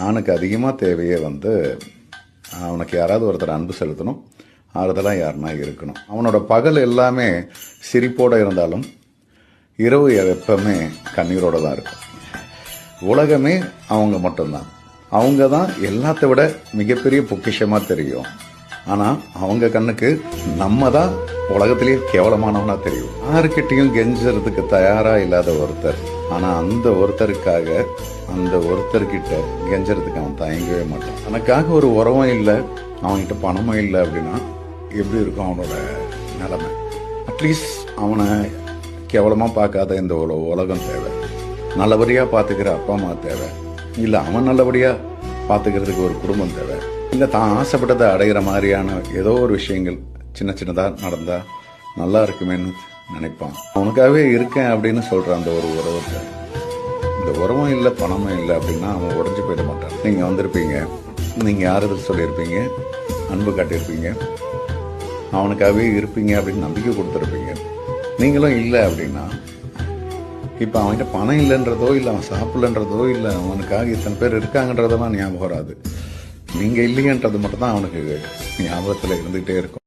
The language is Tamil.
ஆணுக்கு அதிகமாக தேவையே அவனுக்கு யாராவது ஒருத்தர் அன்பு செலுத்தணும், ஆறுதலாக யாருன்னா இருக்கணும். அவனோட பகல் எல்லாமே சிரிப்போடு இருந்தாலும் இரவு எப்பவுமே கண்ணீரோடு தான் இருக்கும். உலகமே அவங்க மட்டும்தான். அவங்க தான் எல்லாத்த விட மிகப்பெரிய பொக்கிஷமாக தெரியும். ஆனால் அவங்க கண்ணுக்கு நம்ம தான் உலகத்திலேயே கேவலமானவனா தெரியும். யாருக்கிட்டையும் கெஞ்சறதுக்கு தயாராக இல்லாத ஒருத்தர், ஆனால் அந்த ஒருத்தருக்காக அந்த ஒருத்தர்கிட்ட கெஞ்சறதுக்கு அவன் தயங்கவே மாட்டான். தனக்காக ஒரு உறவும் இல்லை, அவன்கிட்ட பணமும் இல்லை அப்படின்னா எப்படி இருக்கும் அவனோட நிலைமை? அட்லீஸ்ட் அவனை கேவலமாக பார்க்காத இந்த உலகம் தேவை. நல்லபடியாக பார்த்துக்கிற அப்பா அம்மா தேவை. இல்லை அவன் நல்லபடியாக பார்த்துக்கிறதுக்கு ஒரு குடும்பம் தேவை. இல்லை தான் ஆசைப்பட்டதை அடைகிற மாதிரியான ஏதோ ஒரு விஷயங்கள் சின்ன சின்னதாக நடந்தால் நல்லா இருக்குமேன்னு நினைப்பான். அவனுக்காகவே இருக்கேன் அப்படின்னு சொல்கிற அந்த ஒரு உறவுக்கு இந்த உறவும் இல்லை பணமும் இல்லை அப்படின்னா அவன் உடஞ்சி போயிட மாட்டான். நீங்கள் வந்திருப்பீங்க, நீங்கள் யாரும் சொல்லியிருப்பீங்க, அன்பு காட்டியிருப்பீங்க, அவனுக்காகவே இருப்பீங்க அப்படின்னு நம்பிக்கை கொடுத்துருப்பீங்க. நீங்களும் இல்லை அப்படின்னா இப்போ அவன்கிட்ட பணம் இல்லைன்றதோ இல்லை அவன் சாப்பிடலன்றதோ இல்லை அவனுக்காக இத்தனை பேர் இருக்காங்கன்றதெல்லாம் ஞாபகம் வராது. நீங்கள் இல்லையன்றது மட்டும் தான் அவனுக்கு ஞாபகத்தில் இருந்துகிட்டே இருக்கும்.